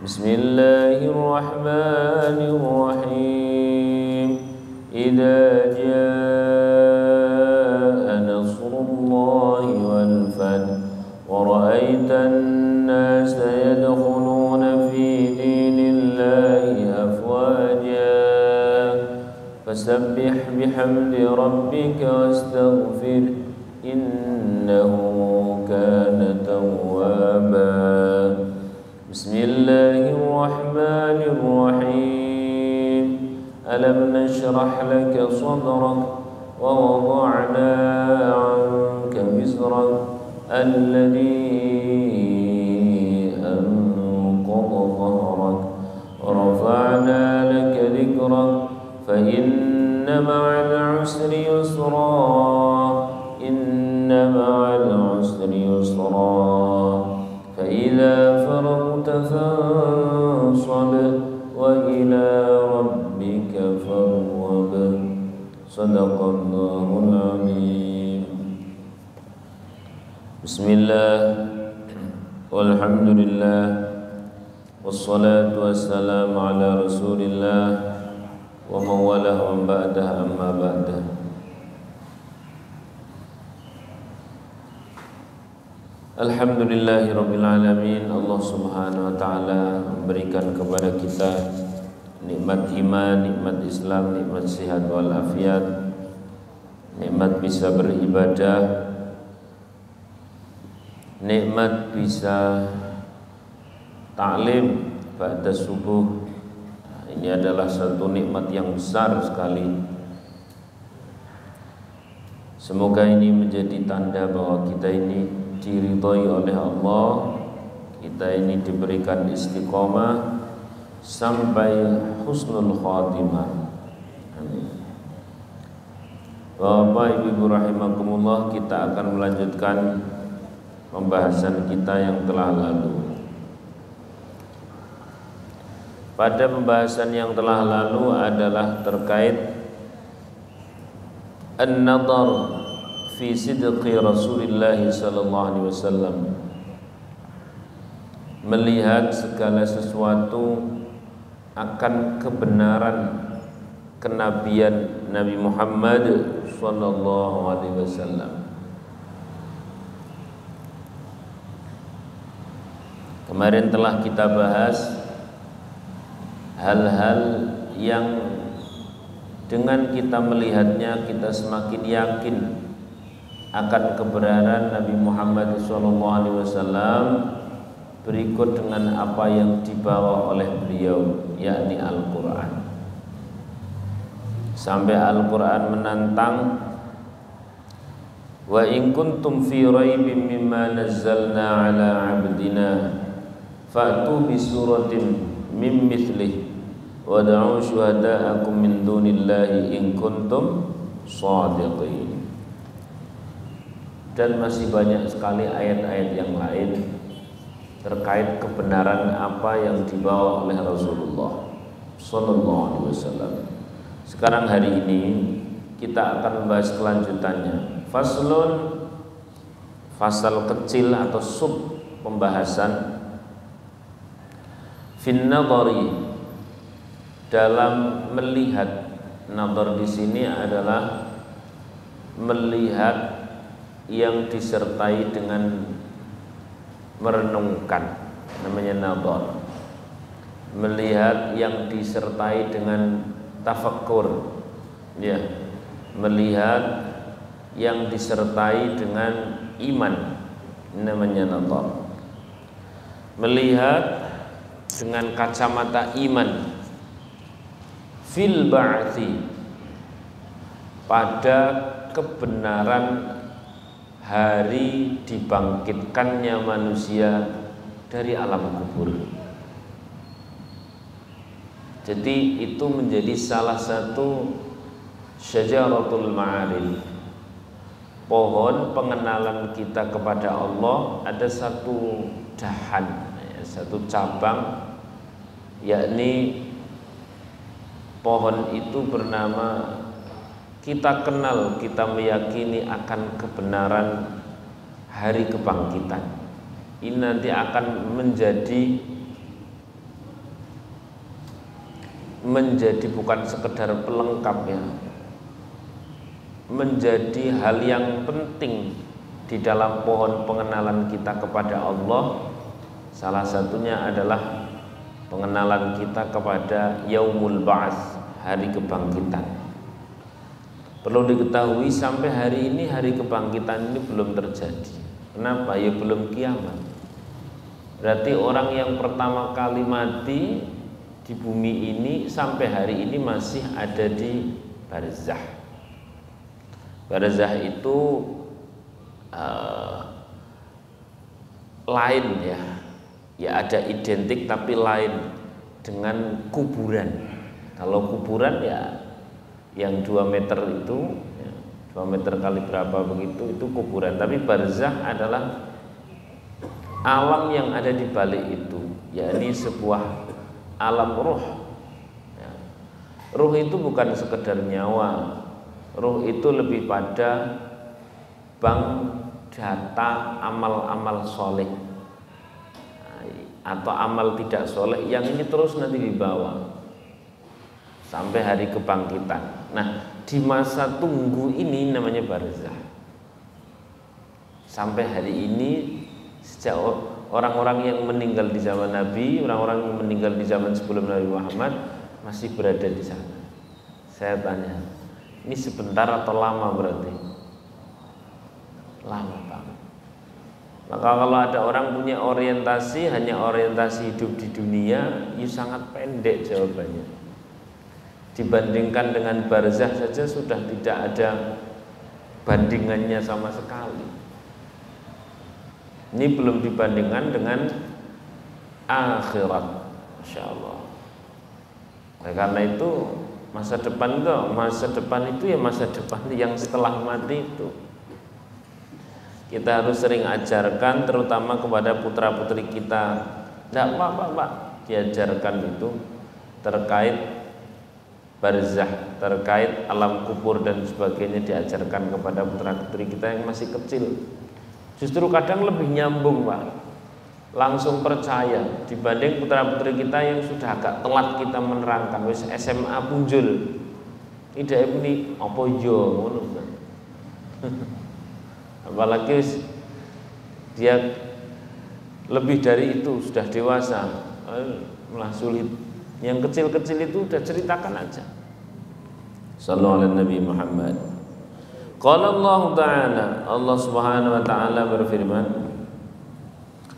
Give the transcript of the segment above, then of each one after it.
Bismillahirrahmanirrahim. Idza jaa nasrullahi wal fath wa ra'aitan nasa yadkhuluna fi dinillahi afwaja fasabbih bihamdi rabbika wastaghfir innahu kana tawwaba. Bismillahirrahmanirrahim. Alam nashrah laka sadrak wa wada'na 'anka wizrak alladhi anqadha dhahrak wa rafa'na laka dhikrak fa inna ma'al 'usri yusra inna ma'al 'usri yusra fa idza faragta fansab wa ila rabbika farghab. Shadaqallahul azim. Bismillah walhamdulillah wassalatu wassalamu ala rasulillah wa mawalah wa ba'dah amma ba'dah. Alhamdulillahirabbil alamin. Allah Subhanahu wa taala memberikan kepada kita nikmat iman, nikmat Islam, nikmat sehat wal afiat, nikmat bisa beribadah, nikmat bisa taklim pada subuh. Ini adalah satu nikmat yang besar sekali. Semoga ini menjadi tanda bahwa kita ini diridhai oleh Allah, kita ini diberikan istiqomah sampai husnul khatimah. Amin. Bapak Ibu rahimakumullah, kita akan melanjutkan pembahasan kita yang telah lalu. Pada pembahasan yang telah lalu adalah terkait an-nadhar fi sidqi Rasulillah sallallahu alaihi wasallam, melihat segala sesuatu akan kebenaran kenabian Nabi Muhammad sallallahu alaihi wasallam. Kemarin telah kita bahas hal-hal yang dengan kita melihatnya kita semakin yakin akan kebenaran Nabi Muhammad SAW berikut dengan apa yang dibawa oleh beliau, yakni Al-Quran. Sampai Al-Quran menantang, wa in kuntum fi raibin mimma nazzalna ala abdina fa'tu bi suratin min mithlih wad'u syuhada'akum min dunillahi in kuntum shadiqin. Dan masih banyak sekali ayat-ayat yang lain terkait kebenaran apa yang dibawa oleh Rasulullah sallallahu alaihi wasallam. Sekarang hari ini kita akan membahas kelanjutannya. Faslun, fasal kecil atau sub pembahasan fin nadhari, dalam melihat. Nadhar di sini adalah melihat yang disertai dengan merenungkan, namanya nadhar. Melihat yang disertai dengan tafakkur, ya, melihat yang disertai dengan iman, namanya nadhar. Melihat dengan kacamata iman fil ba'thi, pada kebenaran hari dibangkitkannya manusia dari alam kubur. Jadi itu menjadi salah satu syajaratul ma'arif, pohon pengenalan kita kepada Allah. Ada satu dahan, satu cabang, yakni pohon itu bernama kita kenal, kita meyakini akan kebenaran hari kebangkitan. ini nanti akan menjadi bukan sekedar pelengkap ya, menjadi hal yang penting di dalam pohon pengenalan kita kepada Allah. Salah satunya adalah pengenalan kita kepada Yaumul Ba'ats, hari kebangkitan. Perlu diketahui sampai hari ini hari kebangkitan ini belum terjadi. Kenapa? Ya belum kiamat. Berarti orang yang pertama kali mati di bumi ini sampai hari ini masih ada di barzah. Barzah itu lain ya, ya ada identik tapi lain dengan kuburan. Kalau kuburan ya yang 2 meter itu, ya, 2 meter kali berapa begitu, itu kuburan. Tapi barzah adalah alam yang ada di balik itu, yakni sebuah alam ruh ya. Ruh itu bukan sekedar nyawa, ruh itu lebih pada bank data amal-amal soleh atau amal tidak soleh yang ini terus nanti dibawa sampai hari kebangkitan. Nah, di masa tunggu ini namanya barzah. Sampai hari ini sejak orang-orang yang meninggal di zaman Nabi, orang-orang yang meninggal di zaman sebelum Nabi Muhammad masih berada di sana. Saya tanya, ini sebentar atau lama berarti? Lama banget. Maka kalau ada orang punya orientasi hanya orientasi hidup di dunia, ya sangat pendek jawabannya. Dibandingkan dengan barzah saja sudah tidak ada bandingannya sama sekali. Ini belum dibandingkan dengan akhirat, Masya Allah. Nah, karena itu masa depan itu ya masa depan yang setelah mati itu. Kita harus sering ajarkan, terutama kepada putra putri kita. Tidak Pak, diajarkan itu terkait barzah, terkait alam kubur dan sebagainya, diajarkan kepada putra putri kita yang masih kecil. Justru kadang lebih nyambung Pak, langsung percaya dibanding putra-putri kita yang sudah agak telat kita menerangkan. Wis SMA punjul ida ini apa yo ngono kan. Apalagi dia lebih dari itu sudah dewasa, malah sulit. Yang kecil-kecil itu udah ceritakan aja. Sallallahu alaihi Nabi Muhammad. Qala Allah Ta'ala, Allah Subhanahu wa taala berfirman,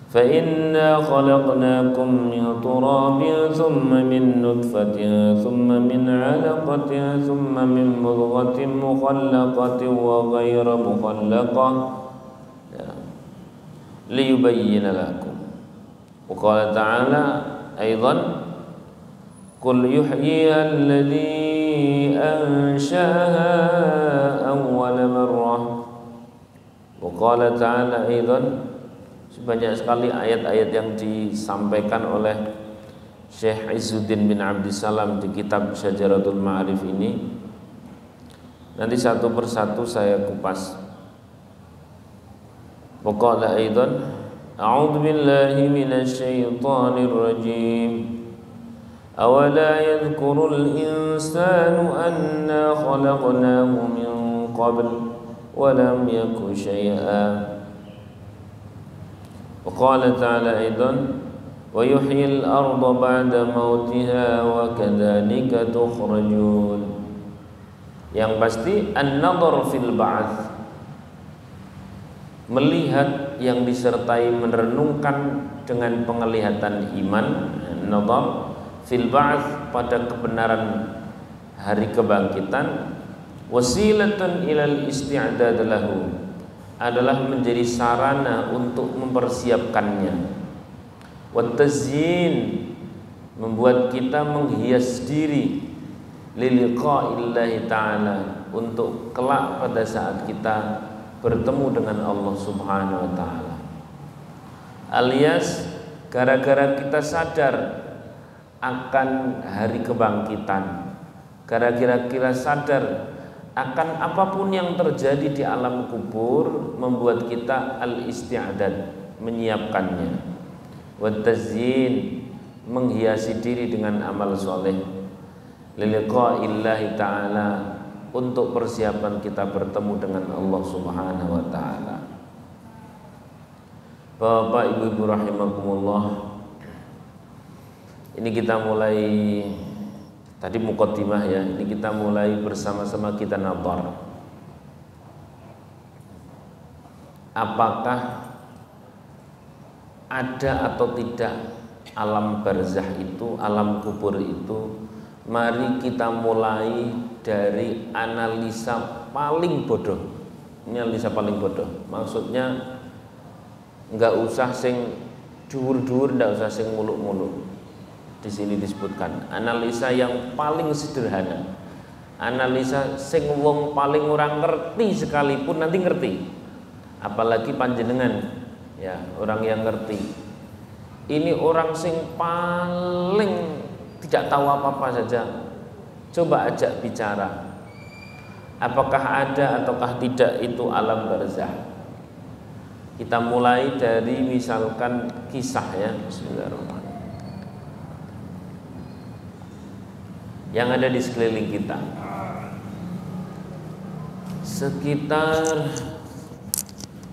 "Fa inna khalaqnakum min turabin thumma min nutfatin thumma min 'alaqatin thumma min mudghatin mukhallaqatin wa ghayra mukhallaqah liyubayyana lakum." Wa qala ta'ala aidan, "Qul yuhyiha alladhi ansha'aha awwala marrah." Wa qala ta'ala aidan, sebanyak sekali ayat-ayat yang disampaikan oleh Syekh Izzuddin bin Abdissalam di kitab Syajaratul Ma'arif ini. Nanti satu persatu saya kupas. Wa qala aidan, a'udzu billahi minasy syaithanir rajim. أولا يذكر الإنسان أنا خلقناه من قبل ولم يك شيئا. وقال تعالى أيضا ويحيي الأرض بعد موتها وكذلك تخرجون. Yang pasti an-nadhar fil ba'ats, melihat yang disertai merenungkan dengan penglihatan iman, an-nadhar fil ba'ats, pada kebenaran hari kebangkitan, wasilatun ilal isti'dad lahu, adalah menjadi sarana untuk mempersiapkannya, wat tazyin, membuat kita menghias diri liliqa'illahi ta'ala, untuk kelak pada saat kita bertemu dengan Allah Subhanahu wa taala. Alias gara-gara kita sadar akan hari kebangkitan, gara-gara kita sadar akan apapun yang terjadi di alam kubur, membuat kita al-isti'dad, menyiapkannya. Wa tazyin, menghiasi diri dengan amal soleh. Liliqa'illahi ta'ala, untuk persiapan kita bertemu dengan Allah Subhanahu wa ta'ala. Bapak Ibu rahimakumullah, ini kita mulai tadi muqaddimah ya, ini kita mulai bersama-sama kita nazar. Apakah ada atau tidak alam barzah itu, alam kubur itu? Mari kita mulai dari analisa paling bodoh. Ini analisa paling bodoh. Maksudnya enggak usah sing dhuwur-dhuwur, enggak usah sing muluk-muluk. Di sini disebutkan analisa yang paling sederhana. Analisa sing wong paling orang ngerti sekalipun nanti ngerti. Apalagi panjenengan ya, orang yang ngerti. Ini orang sing paling tidak tahu apa-apa saja, coba ajak bicara. Apakah ada ataukah tidak itu alam barzah? Kita mulai dari misalkan kisah ya, bismillahirrahmanirrahim, yang ada di sekeliling kita. Sekitar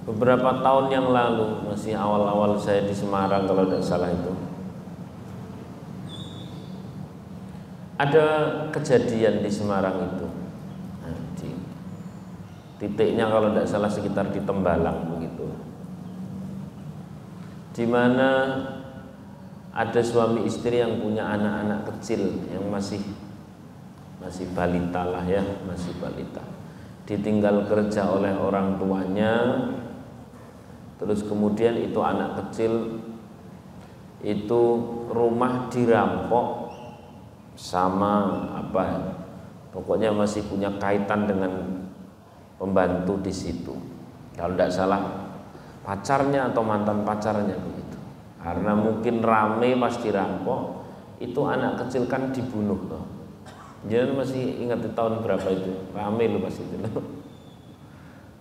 beberapa tahun yang lalu, masih awal-awal saya di Semarang kalau tidak salah itu, ada kejadian di Semarang itu. Nah, titiknya kalau tidak salah sekitar di Tembalang begitu, di mana ada suami istri yang punya anak-anak kecil yang masih balita lah ya, masih balita, ditinggal kerja oleh orang tuanya. Terus kemudian itu anak kecil itu rumah dirampok sama apa, pokoknya masih punya kaitan dengan pembantu di situ. Kalau tidak salah pacarnya atau mantan pacarnya begitu. Karena mungkin rame pas dirampok, itu anak kecil kan dibunuh loh. Jangan masih ingat di tahun berapa itu, rame loh pas itu loh.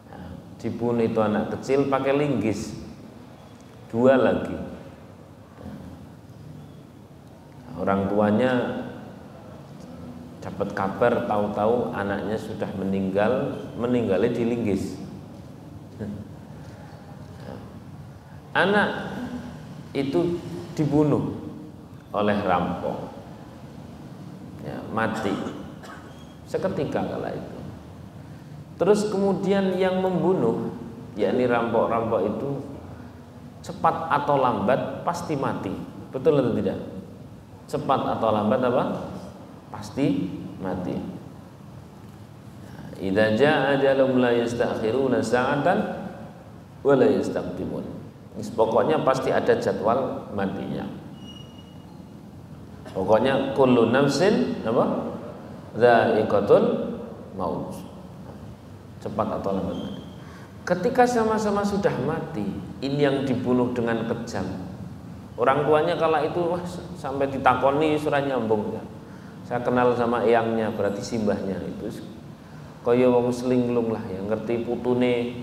Nah, dibunuh itu anak kecil pakai linggis, 2 lagi. Nah, orang tuanya dapat kabar, tahu-tahu anaknya sudah meninggalnya di linggis. Anak itu dibunuh oleh rampok, ya, mati seketika kala itu. Terus kemudian yang membunuh, yakni rampok-rampok itu, cepat atau lambat pasti mati. Betul atau tidak? Cepat atau lambat apa? Pasti mati. Idza jaa ajalum la yastakhiruna sa'atan wa la yastaqdimun. Pokoknya pasti ada jadwal matinya. Pokoknya kullu nafsin apa? Dha'iqatul maut. Cepat atau lambat mati. Ketika sama-sama sudah mati, ini yang dibunuh dengan kejam. Orang tuanya kala itu sampai ditakoni surah nyambung ya. Saya kenal sama eyangnya, berarti simbahnya itu kaya wong selinglung lah, yang ngerti putune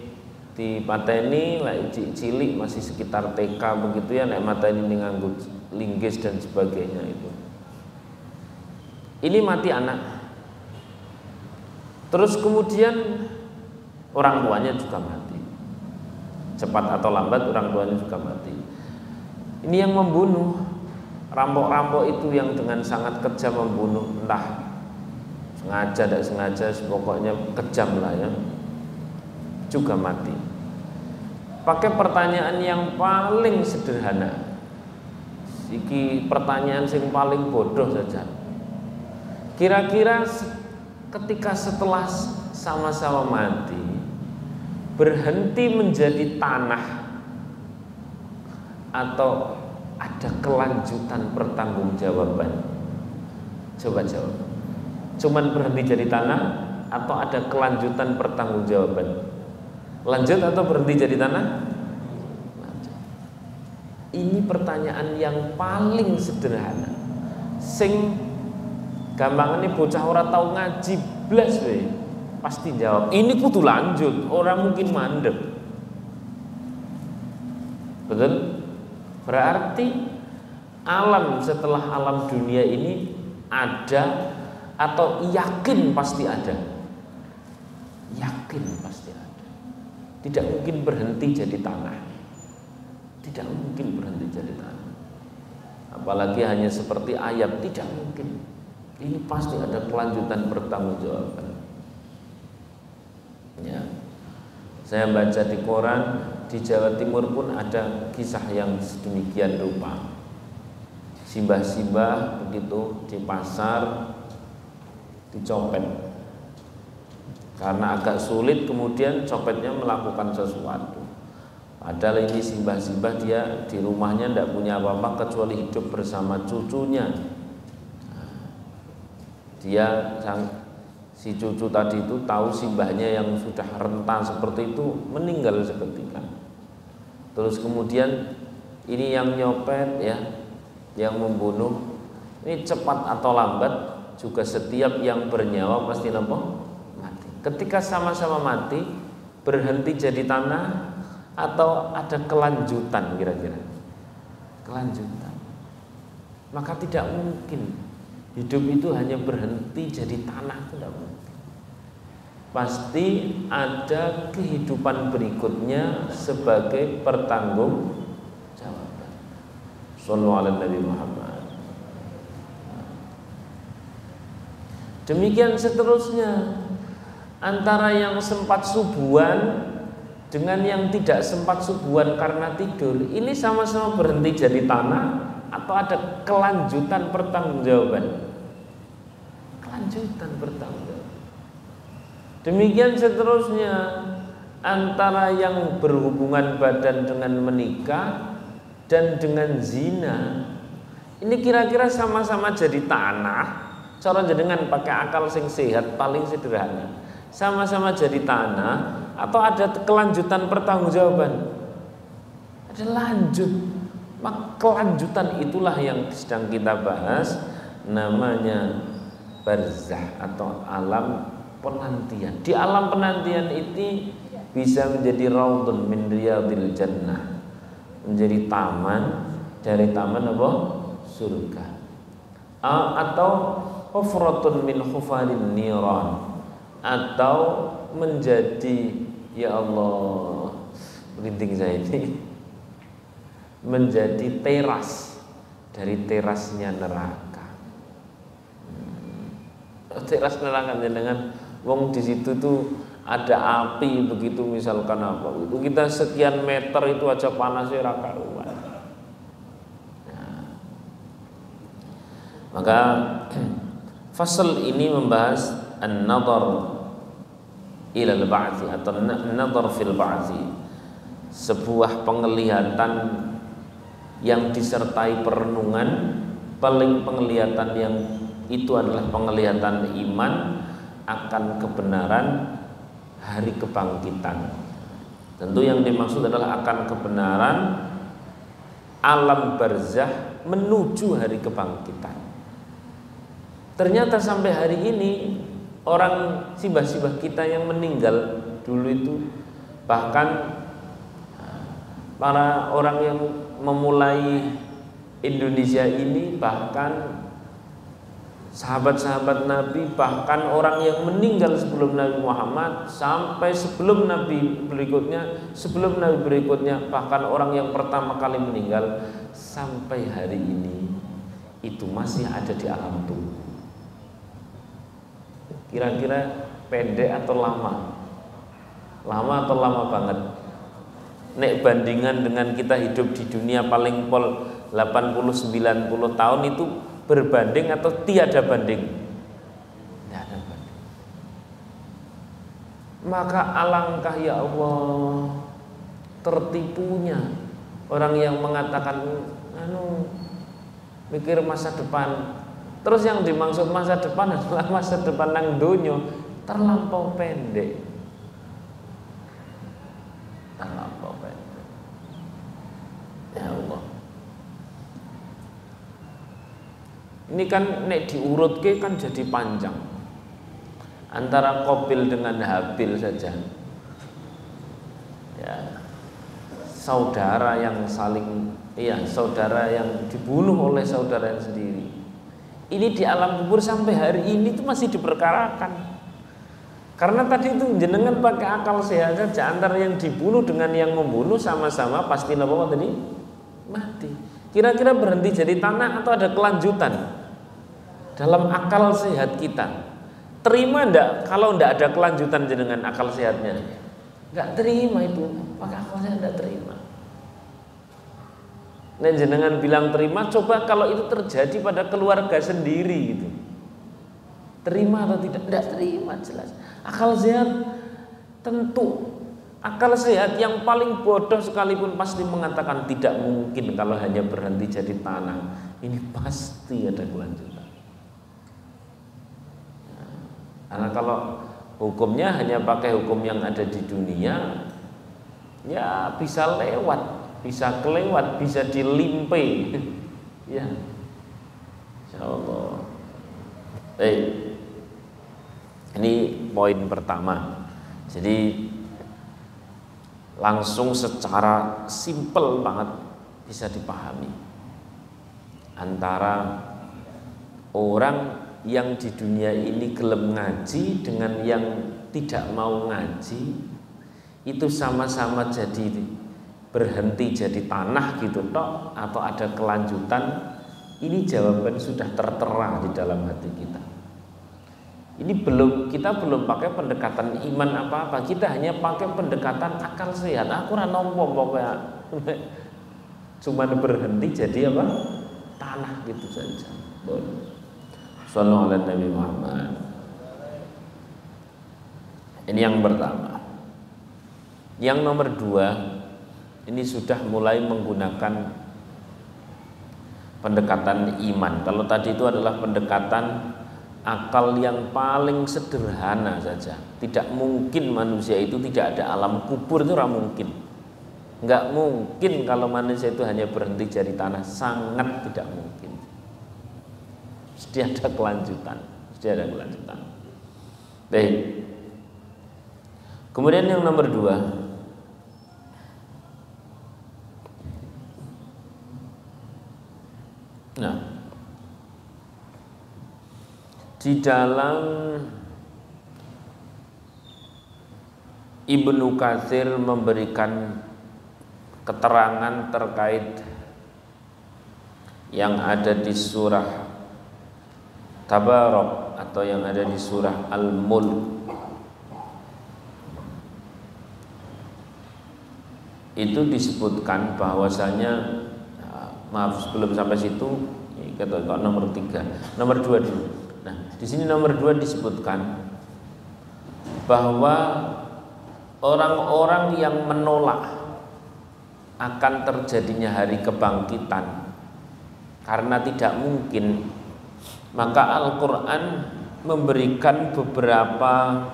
dipateni lek cilik masih sekitar TK begitu ya, nek mateni nganggo linggis dan sebagainya itu. Ini mati anak. Terus kemudian orang tuanya juga mati. Cepat atau lambat orang tuanya juga mati. Ini yang membunuh. Rampok-rampok itu yang dengan sangat kejam membunuh, entah sengaja tidak sengaja, pokoknya kejam lah ya, juga mati. Pakai pertanyaan yang paling sederhana, iki pertanyaan yang paling bodoh saja. Kira-kira ketika setelah sama-sama mati, berhenti menjadi tanah atau ada kelanjutan pertanggungjawaban? Coba jawab. Cuman berhenti jadi tanah atau ada kelanjutan pertanggungjawaban? Lanjut atau berhenti jadi tanah? Lanjut. Ini pertanyaan yang paling sederhana. Sing gampang ini bocah ora tau ngaji blas we, pasti jawab ini kudu lanjut, orang mungkin mandek. Betul? Berarti alam setelah alam dunia ini ada atau yakin pasti ada. Yakin pasti ada. Tidak mungkin berhenti jadi tanah. Tidak mungkin berhenti jadi tanah. Apalagi hanya seperti ayat, tidak mungkin. Ini pasti ada kelanjutan pertanggungjawaban. Ya. Saya baca di koran, di Jawa Timur pun ada kisah yang sedemikian rupa. Simbah-simbah begitu di pasar dicopet. Karena agak sulit kemudian copetnya melakukan sesuatu. Padahal ini simbah-simbah dia di rumahnya tidak punya apa-apa kecuali hidup bersama cucunya. Si cucu tadi itu tahu simbahnya yang sudah renta seperti itu meninggal seketika. Terus kemudian ini yang nyopet ya, yang membunuh, ini cepat atau lambat juga setiap yang bernyawa pasti mati. Ketika sama-sama mati, berhenti jadi tanah atau ada kelanjutan kira-kira? Kelanjutan. Maka tidak mungkin hidup itu hanya berhenti jadi tanah, tidak mungkin. Pasti ada kehidupan berikutnya sebagai pertanggungjawaban. Shallallahu alaihi Nabi Muhammad. Demikian seterusnya, antara yang sempat subuhan dengan yang tidak sempat subuhan karena tidur, ini sama-sama berhenti jadi tanah atau ada kelanjutan pertanggungjawaban? Kelanjutan pertanggungjawaban. Demikian seterusnya, antara yang berhubungan badan dengan menikah dan dengan zina, ini kira-kira sama-sama jadi tanah. Cara jenengan pakai akal sing sehat paling sederhana, sama-sama jadi tanah atau ada kelanjutan pertanggungjawaban? Ada lanjut. Maka kelanjutan itulah yang sedang kita bahas, namanya barzah atau alam penantian. Di alam penantian itu bisa menjadi raudun min riyadil jannah, menjadi taman dari taman apa? Surga. Atau hufratun min hufarin niran, atau menjadi, ya Allah, merinding saya ini, menjadi teras dari terasnya neraka. Teras neraka dengan wong di situ tuh ada api begitu, misalkan apa itu, kita sekian meter itu aja panasnya ra karuan. Nah, maka fasal ini membahas an-nadhar ila al-ba'thi atau an-nadhar fil ba'thi, sebuah penglihatan yang disertai perenungan. Paling penglihatan yang itu adalah penglihatan iman akan kebenaran hari kebangkitan. Tentu yang dimaksud adalah akan kebenaran alam barzah menuju hari kebangkitan. Ternyata sampai hari ini orang simbah-simbah kita yang meninggal dulu itu, bahkan para orang yang memulai Indonesia ini, bahkan sahabat-sahabat Nabi, bahkan orang yang meninggal sebelum Nabi Muhammad sampai sebelum Nabi berikutnya, bahkan orang yang pertama kali meninggal sampai hari ini itu masih ada di alam tubuh. Kira-kira pendek atau lama? Lama atau lama banget? Nek bandingan dengan kita hidup di dunia paling pol 80-90 tahun itu berbanding atau tiada banding? Tidak ada banding. Maka alangkah ya Allah tertipunya orang yang mengatakan mikir masa depan. Terus yang dimaksud masa depan adalah masa depan nang donya, terlampau pendek. Terlampau pendek. Ya Allah. Ini kan nek diurutke kan jadi panjang. Antara Qabil dengan Habil saja. Ya. saudara yang saudara yang dibunuh oleh saudara yang sendiri. Ini di alam kubur sampai hari ini itu masih diperkarakan. Karena tadi itu jenengan pakai akal sehat saja, antara yang dibunuh dengan yang membunuh sama-sama pasti apa tadi? Mati. Kira-kira berhenti jadi tanah atau ada kelanjutan? Dalam akal sehat kita terima ndak kalau ndak ada kelanjutan dengan akal sehatnya? Nggak terima itu, pakai akal sehat ndak terima. Nah jenengan bilang terima, coba kalau itu terjadi pada keluarga sendiri gitu, terima atau tidak? Ndak terima jelas. Akal sehat tentu, akal sehat yang paling bodoh sekalipun pasti mengatakan tidak mungkin kalau hanya berhenti jadi tanah. Ini pasti ada kelanjutan. Karena kalau hukumnya hanya pakai hukum yang ada di dunia, ya bisa lewat, bisa kelewat, bisa dilimpe. Ya, insyaallah. Ini poin pertama. Jadi langsung secara simpel banget bisa dipahami antara orang yang di dunia ini gelem ngaji dengan yang tidak mau ngaji itu sama-sama jadi berhenti jadi tanah gitu toh atau ada kelanjutan. Ini jawaban sudah tertera di dalam hati kita. Ini kita belum pakai pendekatan iman apa-apa, kita hanya pakai pendekatan akal sehat. Aku ora nampa pokoknya cuman berhenti jadi apa? Tanah gitu saja. Boleh. Sallallahu alaihi Nabi Muhammad. Ini yang pertama. Yang nomor dua, ini sudah mulai menggunakan pendekatan iman. Kalau tadi itu adalah pendekatan akal yang paling sederhana saja. Tidak mungkin manusia itu tidak ada alam kubur, itu tidak mungkin. Enggak mungkin kalau manusia itu hanya berhenti jadi tanah, sangat tidak mungkin. Mesti ada kelanjutan, Baik. Kemudian yang nomor dua, nah, di dalam Ibnu Katsir memberikan keterangan terkait yang ada di surah Tabarok atau yang ada di surah Al-Mulk. Itu disebutkan bahwasanya, maaf sebelum sampai situ, kata nomor 3, nomor 2 dulu. Nah, di sini nomor 2 disebutkan bahwa orang-orang yang menolak akan terjadinya hari kebangkitan karena tidak mungkin, maka Al-Quran memberikan beberapa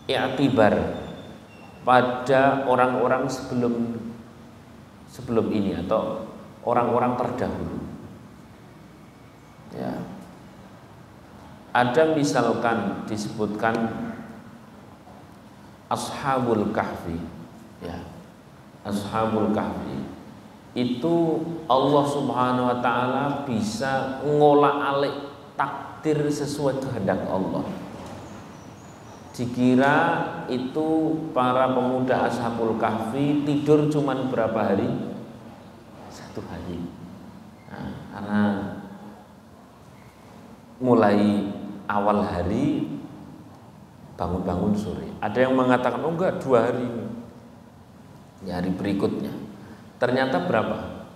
i'tibar pada orang-orang sebelum ini atau orang-orang terdahulu. Ya. Ada misalkan disebutkan Ashabul Kahfi, ya. Ashabul Kahfi itu Allah Subhanahu wa taala bisa ngolah-alik takdir sesuai kehendak Allah. Dikira itu para pemuda Ashabul Kahfi tidur cuman berapa hari? 1 hari. Nah, karena mulai awal hari bangun-bangun sore. Ada yang mengatakan oh enggak 2 hari ini. Ya, hari berikutnya. Ternyata berapa?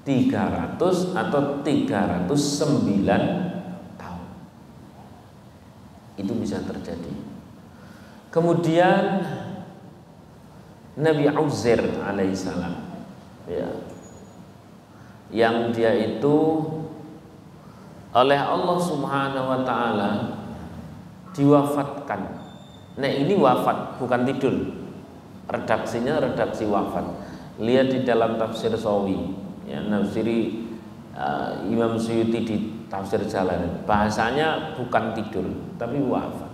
300 atau 309 tahun. Itu bisa terjadi. Kemudian Nabi Uzair alaihissalam, ya, yang dia itu oleh Allah Subhanahu wa taala diwafatkan. Nah, ini wafat bukan tidur. Redaksinya redaksi wafat. Lihat di dalam tafsir Sawi, ya, nafsiri Imam Suyuti di tafsir Jalalain. Bahasanya bukan tidur, tapi wafat.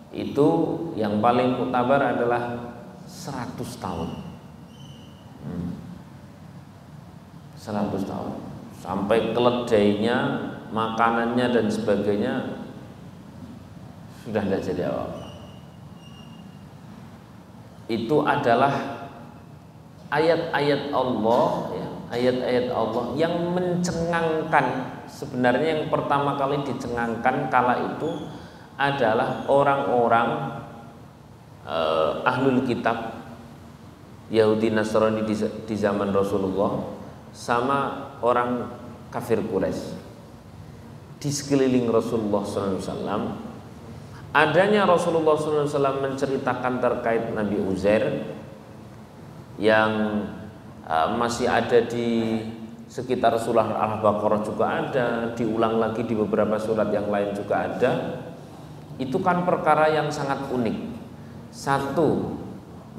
Itu yang paling mutabar adalah 100 tahun. 100 tahun. Sampai keledainya, makanannya dan sebagainya sudah tidak jadi apa-apa. Itu adalah ayat-ayat Allah, ya, ayat-ayat Allah yang mencengangkan. Sebenarnya yang pertama kali dicengangkan kala itu adalah orang-orang ahlul kitab Yahudi Nasrani di zaman Rasulullah sama orang kafir Quraisy di sekeliling Rasulullah SAW. Adanya Rasulullah SAW menceritakan terkait Nabi Uzair yang masih ada di sekitar surah Al-Baqarah juga ada, diulang lagi di beberapa surat yang lain juga ada. Itu kan perkara yang sangat unik. Satu,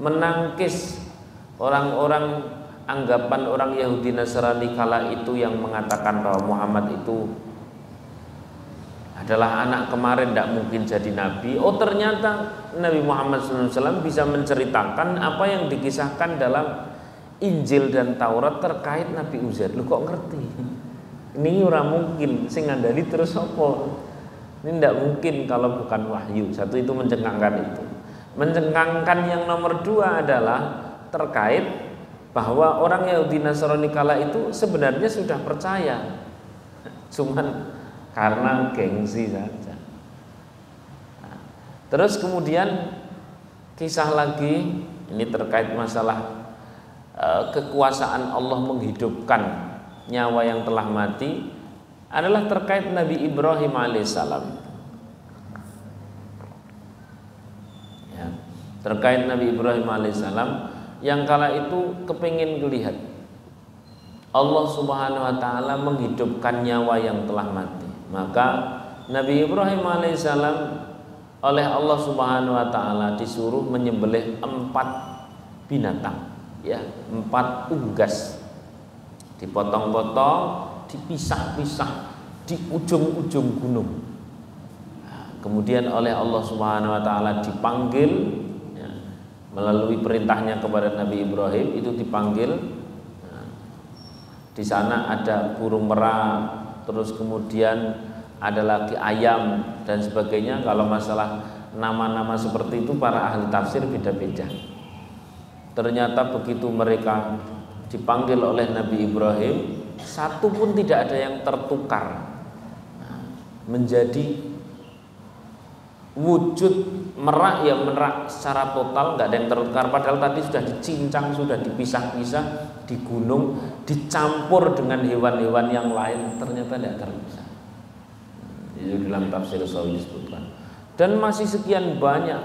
menangkis orang-orang anggapan orang Yahudi Nasrani kala itu yang mengatakan bahwa Muhammad itu adalah anak kemarin, tidak mungkin jadi nabi. Oh, ternyata Nabi Muhammad SAW bisa menceritakan apa yang dikisahkan dalam Injil dan Taurat terkait Nabi Uzair. Lu kok ngerti? Ini ora mungkin, sing ngandani terus apa? Ini tidak mungkin kalau bukan wahyu. Satu, itu mencengangkan itu. Mencengangkan yang nomor dua adalah terkait bahwa orang Yahudi Nasrani kala itu sebenarnya sudah percaya, cuman karena gengsi saja. Nah, terus kemudian kisah lagi ini terkait masalah kekuasaan Allah menghidupkan nyawa yang telah mati adalah terkait Nabi Ibrahim alaihissalam. Ya, terkait Nabi Ibrahim alaihissalam yang kala itu kepingin melihat Allah Subhanahu wa taala menghidupkan nyawa yang telah mati. Maka Nabi Ibrahim alaihissalam oleh Allah Subhanahu wa taala disuruh menyembelih 4 binatang, ya, 4 unggas, dipotong-potong, dipisah-pisah di ujung-ujung gunung. Nah, kemudian oleh Allah Subhanahu wa taala dipanggil, ya, melalui perintahnya kepada Nabi Ibrahim itu dipanggil. Nah, di sana ada burung merak, terus kemudian ada lagi ayam dan sebagainya. Kalau masalah nama-nama seperti itu para ahli tafsir beda-beda. Ternyata begitu mereka dipanggil oleh Nabi Ibrahim, satu pun tidak ada yang tertukar menjadi wujud merak, ya merak secara total, nggak ada yang tertukar. Padahal tadi sudah dicincang, sudah dipisah-pisah di gunung, dicampur dengan hewan-hewan yang lain, ternyata tidak terpisah. Itu dalam tafsir Sawi disebutkan. Dan masih sekian banyak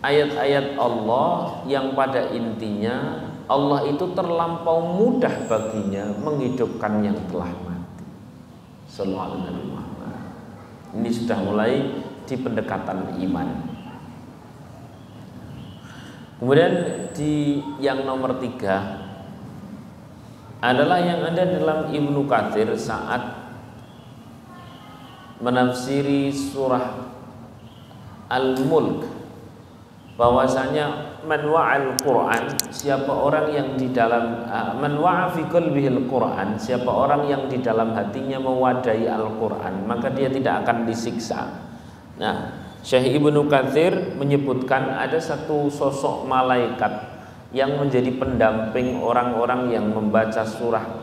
ayat-ayat Allah yang pada intinya Allah itu terlampau mudah baginya menghidupkan yang telah mati. Sallallahu alaihi wasallam. Ini sudah mulai di pendekatan iman. Kemudian di yang nomor 3 adalah yang ada dalam Ibnu Katsir saat menafsiri surah Al-Mulk, bahwasanya man wa'al Quran, siapa orang yang di dalam man wa'a fi qalbihil Quran, siapa orang yang di dalam hatinya mewadahi Al-Quran, maka dia tidak akan disiksa. Nah, Syekh Ibnu Katsir menyebutkan ada satu sosok malaikat yang menjadi pendamping orang-orang yang membaca surah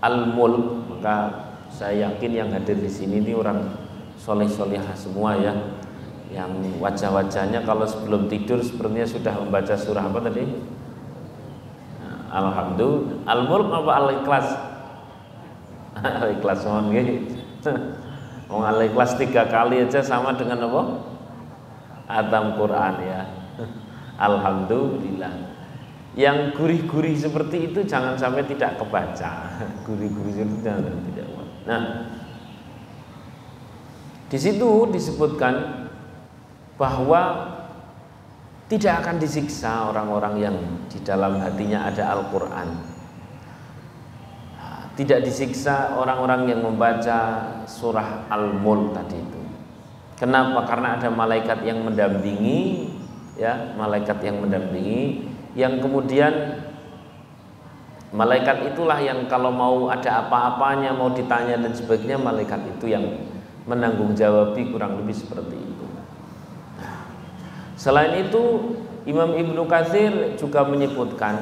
Al-Mulk. Maka saya yakin yang hadir di sini ini orang soleh-solehah semua, ya, yang wajah-wajahnya kalau sebelum tidur sepertinya sudah membaca surah apa tadi? Alhamdulillah, Al-Mulk apa Al-Ikhlas? Al-Ikhlas mohon nggih. Wong Al-Ikhlas 3 kali aja sama dengan apa? Atam Quran, ya. Alhamdulillah. Yang gurih-gurih seperti itu jangan sampai tidak kebaca. Gurih-gurih seperti itu jangan tidak. Nah, di situ disebutkan bahwa tidak akan disiksa orang-orang yang di dalam hatinya ada Al-Quran. Tidak disiksa orang-orang yang membaca surah Al-Mulk tadi itu. Kenapa? Karena ada malaikat yang mendampingi ya, malaikat yang mendampingi, yang kemudian malaikat itulah yang kalau mau ada apa-apanya, mau ditanya dan sebagainya, malaikat itu yang menanggung jawabi, kurang lebih seperti itu. Selain itu Imam Ibnu Katsir juga menyebutkan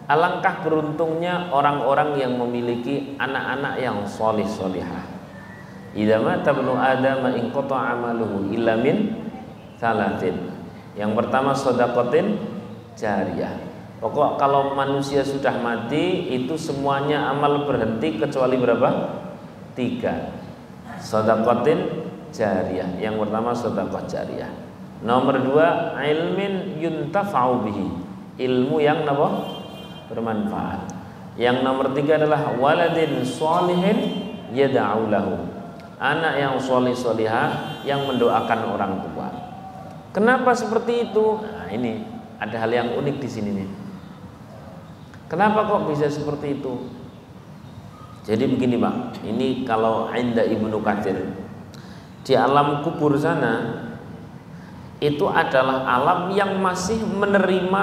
alangkah beruntungnya orang-orang yang memiliki anak-anak yang sholih sholihah. Idza mata ibnu Adam in qata'a amaluhu illa min thalathin. Yang pertama shadaqatin jariyah. Pokok kalau manusia sudah mati itu semuanya amal berhenti kecuali berapa? 3. Shadaqatin jariyah. Yang pertama sedekah jariyah. Nomor 2, ilmin yuntafa'u bihi, ilmu yang apa? Bermanfaat. Yang nomor 3 adalah waladin sholihin yad'u lahu, anak yang sholih sholihah yang mendoakan orang tua. Kenapa seperti itu? Nah, ini ada hal yang unik di sini nih. Kenapa kok bisa seperti itu? Jadi begini Pak, ini kalau inda Ibnu Katsir, di alam kubur sana itu adalah alam yang masih menerima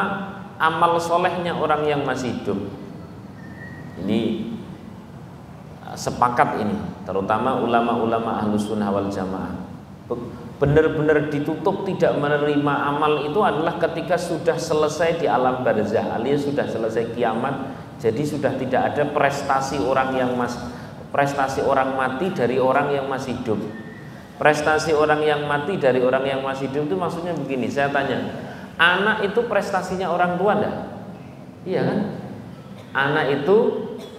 amal solehnya orang yang masih hidup. Ini sepakat ini, terutama ulama-ulama Ahlus Sunnah wal Jamaah. Benar-benar ditutup tidak menerima amal itu adalah ketika sudah selesai di alam barzah, alias sudah selesai kiamat. Jadi sudah tidak ada prestasi orang mati dari orang yang masih hidup. Prestasi orang yang mati dari orang yang masih hidup itu maksudnya begini, saya tanya, anak itu prestasinya orang tua enggak? Iya kan? Anak itu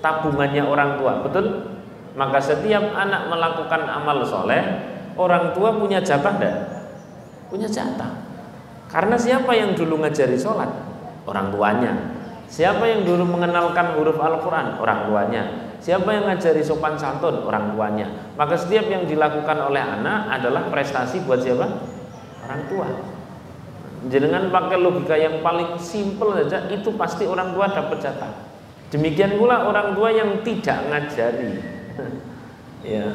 tabungannya orang tua, betul? Maka setiap anak melakukan amal soleh, orang tua punya jatah enggak? Punya jatah. Karena siapa yang dulu ngajari sholat? Orang tuanya. Siapa yang dulu mengenalkan huruf Al-Quran? Orang tuanya. Siapa yang ngajari sopan santun? Orang tuanya. Maka setiap yang dilakukan oleh anak adalah prestasi buat siapa? Orang tua. Jangan pakai logika yang paling simpel saja, itu pasti orang tua dapat jatah. Demikian pula orang tua yang tidak ngajari, ya,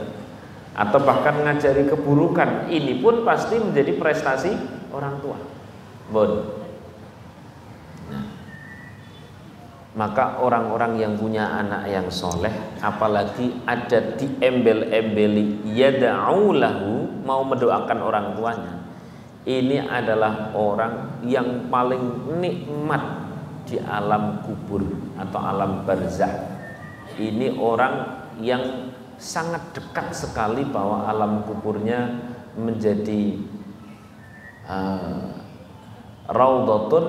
atau bahkan ngajari keburukan, ini pun pasti menjadi prestasi orang tua. Maka orang-orang yang punya anak yang soleh, apalagi ada di embel-embeli yad'u lahu, mau mendoakan orang tuanya, ini adalah orang yang paling nikmat di alam kubur atau alam barzah. Ini orang yang sangat dekat sekali bahwa alam kuburnya menjadi raudhatun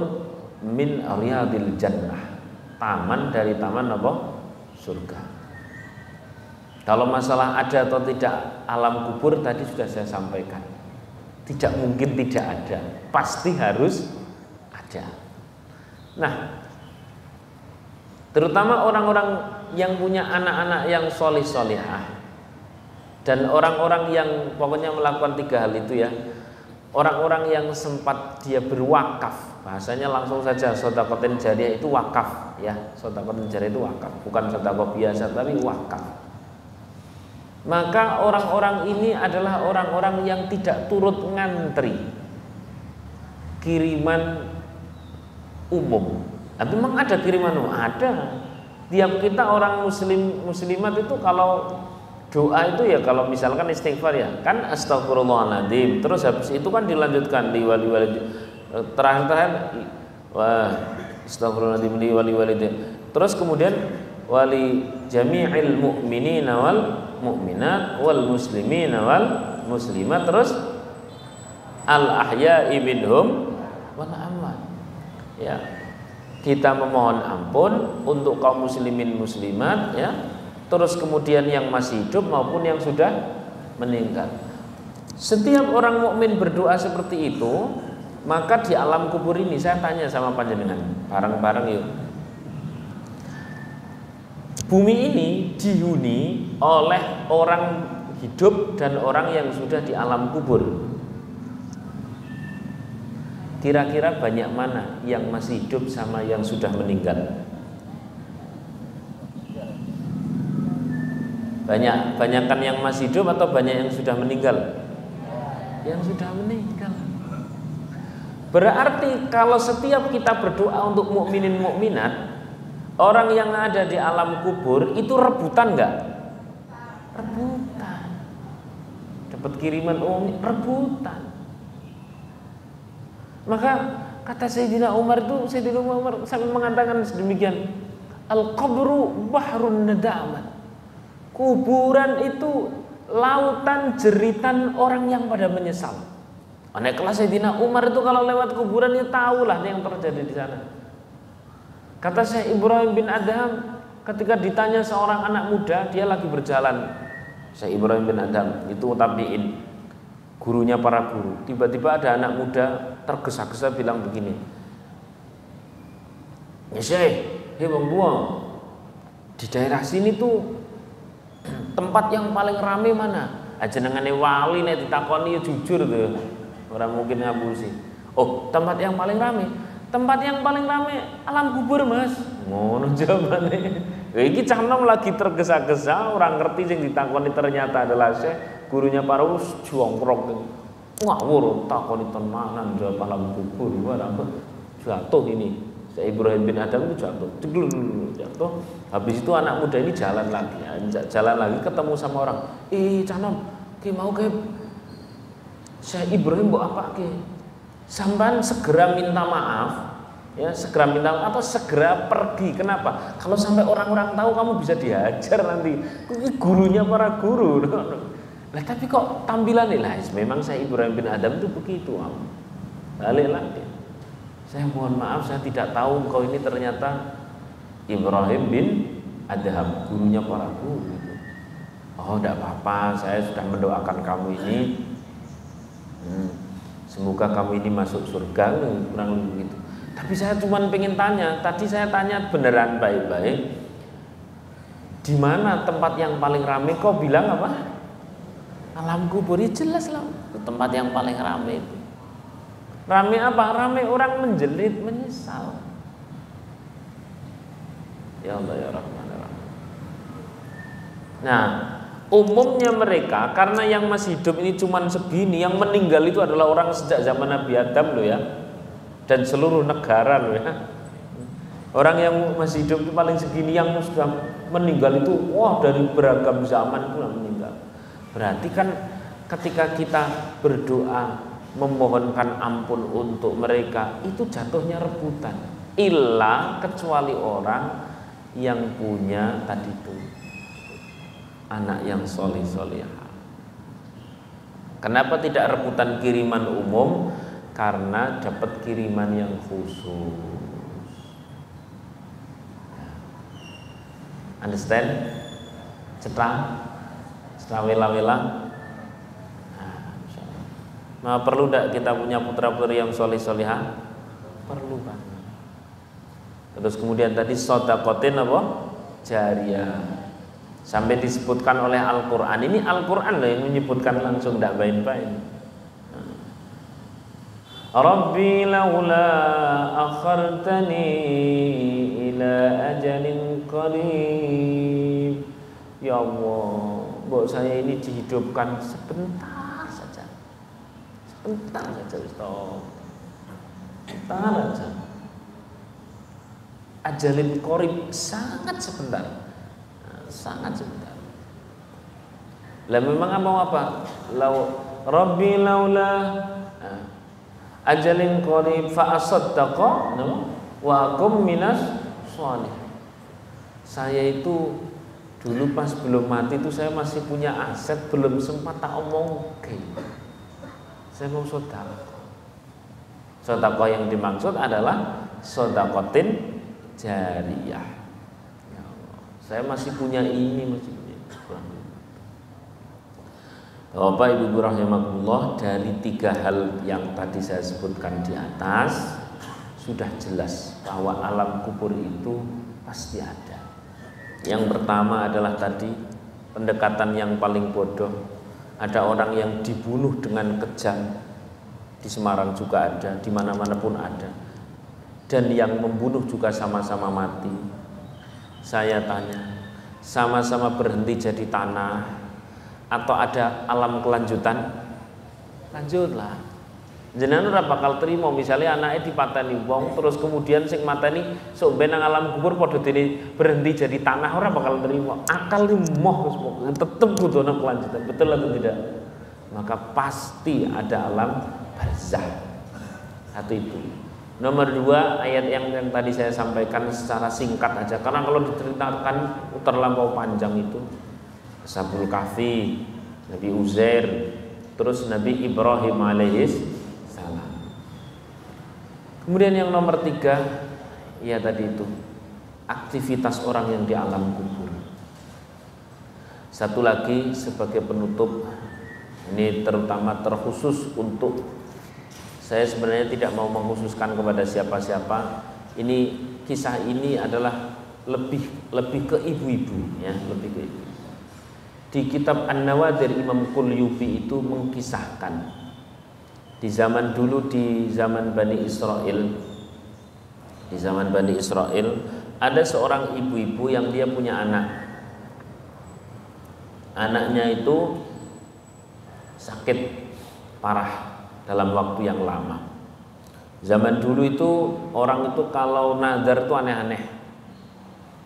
min riyadil jannah, taman dari taman apa? Surga. Kalau masalah ada atau tidak alam kubur tadi sudah saya sampaikan. Tidak mungkin tidak ada, pasti harus ada. Nah, terutama orang-orang yang punya anak-anak yang solih solihah dan orang-orang yang pokoknya melakukan 3 hal itu ya. Orang-orang yang sempat dia berwakaf, bahasanya langsung saja sedekah jariyah itu wakaf ya. Sedekah jariyah itu wakaf, bukan sedekah biasa tapi wakaf. Maka orang-orang ini adalah orang-orang yang tidak turut ngantri kiriman umum. Tapi memang ada kiriman umum, ada. Tiap kita orang muslimat itu kalau doa itu ya, kalau misalkan istighfar ya kan astagfirullahaladzim, terus habis itu kan dilanjutkan di wali-wali terakhir wah astagfirullahaladzim li wali-wali, terus kemudian wali jami'il mu'minina wal mu'minat wal muslimina wal muslimat, terus al ahya'i minhum wal amwat. Ya, kita memohon ampun untuk kaum muslimin muslimat ya, terus kemudian yang masih hidup maupun yang sudah meninggal. Setiap orang mukmin berdoa seperti itu, maka di alam kubur ini saya tanya sama panjenengan, bareng-bareng yuk. Bumi ini dihuni oleh orang hidup dan orang yang sudah di alam kubur. Kira-kira banyak mana yang masih hidup sama yang sudah meninggal? Banyakan yang masih hidup atau banyak yang sudah meninggal? Yang sudah meninggal. Berarti kalau setiap kita berdoa untuk mukminin mukminat, orang yang ada di alam kubur itu rebutan nggak? Rebutan. Dapat kiriman rebutan. Maka kata Sayyidina Umar itu, Sayyidina Umar sampai mengatakan sedemikian, al-qabru bahrun nadamat. Kuburan itu lautan jeritan orang yang pada menyesal. Anak kelas Sayyidina Umar itu kalau lewat kuburan ya tahulah yang terjadi di sana. Kata Syekh Ibrahim bin Adham, ketika ditanya seorang anak muda, dia lagi berjalan. Syekh Ibrahim bin Adham itu tabi'in, gurunya para guru. Tiba-tiba ada anak muda tergesa-gesa bilang begini, ya Syekh, bang buang, di daerah sini tuh tempat yang paling rame mana? Jenengane wali nek ditakoni ya jujur tuh. Orang mungkin ngapusi. Oh, tempat yang paling rame. Tempat yang paling rame alam kubur, Mas. Ngono jawabane. Iki cah nom lagi tergesa-gesa, orang ngerti sing ditakoni ternyata adalah Syekh, gurunya para jongkrok. Ngawur takoni tenanan jawab alam kubur. Barang jatuh ini. Syekh Ibrahim bin Adham itu jatuh. Habis itu anak muda ini jalan lagi ketemu sama orang. Cah nom, ki mau ke Syekh Ibrahim mbok apa ke? Sampan segera minta maaf, ya segera minta maaf atau segera pergi. Kenapa? Kalau sampai orang-orang tahu kamu bisa dihajar nanti. Ini gurunya para guru. Lah tapi kok tampilannya lah? Memang Syekh Ibrahim bin Adham itu begitu. Balik lagi. Saya mohon maaf, saya tidak tahu engkau ini ternyata Ibrahim bin Adham, gurunya para guru. Oh, tidak apa-apa, saya sudah mendoakan kamu ini. Semoga kamu ini masuk surga, kurang lebih begitu. Tapi saya cuma pengen tanya, tadi saya tanya beneran baik-baik, di mana tempat yang paling ramai? Kau bilang apa? Alam kubur. Ya jelas lah, tempat yang paling ramai itu. Ramai apa? Ramai orang menjelit, menyesal. Ya Allah ya Rahman ya Rahman. Nah, umumnya mereka, karena yang masih hidup ini cuma segini, yang meninggal itu adalah orang sejak zaman Nabi Adam loh ya, dan seluruh negara loh ya. Orang yang masih hidup itu paling segini, yang sudah meninggal itu wah dari beragam zaman itu meninggal. Berarti kan ketika kita berdoa memohonkan ampun untuk mereka, itu jatuhnya rebutan. Illa kecuali orang yang punya tadi itu anak yang soleh-solehah. Kenapa tidak rebutan kiriman umum? Karena dapat kiriman yang khusus. Understand? Setelah wela-wela. Nah, perlu tidak kita punya putra-putri yang soleh-solehah? Perlu banget. Terus kemudian tadi sodakotin apa? Jariyah. Sampai disebutkan oleh Al-Quran. Ini Al-Quran loh yang menyebutkan langsung, tidak main-main. Rabbi laula akhartani ila ajalin qarib. Ya Allah, buat saya ini dihidupkan sebentar saja. Sebentar saja, stop. Sebentar saja. Ajalin qarib, sangat sebentar. Sangat sebentar. Lah memang mau apa? Rabbi laula ajalin qarib fa asaddaqa wa akum minas shalih. Saya itu dulu pas belum mati itu saya masih punya aset, belum sempat tak omong. Saya mau sedekah. Sedekah yang dimaksud adalah sedekatin jariyah. Saya masih punya ini, masih punya. Bapak Ibu rahimakumullah, dari 3 hal yang tadi saya sebutkan di atas sudah jelas bahwa alam kubur itu pasti ada. Yang pertama adalah tadi pendekatan yang paling bodoh. Ada orang yang dibunuh dengan kejam. Di Semarang juga ada, di mana-mana pun ada. Dan yang membunuh juga sama-sama mati. Saya tanya, sama-sama berhenti jadi tanah atau ada alam kelanjutan? Lanjutlah. Jenengan ora bakal terima misalnya anaknya dipateni wong terus kemudian sing mateni sok ben nang alam kubur padha dene berhenti jadi tanah, ora bakal terima. Akal ini moh tetep butuh kelanjutan. Betul atau tidak? Maka pasti ada alam barzah. Satu itu. Nomor 2 ayat yang tadi saya sampaikan secara singkat aja karena kalau diceritakan terlampau panjang itu. Ashabul Kahfi, Nabi Uzair, terus Nabi Ibrahim alaihis salam. Kemudian yang nomor 3, ya tadi itu aktivitas orang yang di alam kubur. Satu lagi sebagai penutup, ini terutama terkhusus untuk, saya sebenarnya tidak mau mengkhususkan kepada siapa-siapa. Ini kisah ini adalah lebih ke ibu-ibu, ya, lebih ke ibu. Di kitab An-Nawadir Imam Qulyubi itu mengkisahkan di zaman dulu, di zaman Bani Israel ada seorang ibu-ibu yang dia punya anak. Anaknya itu sakit parah dalam waktu yang lama. Zaman dulu itu orang itu kalau nazar itu aneh-aneh.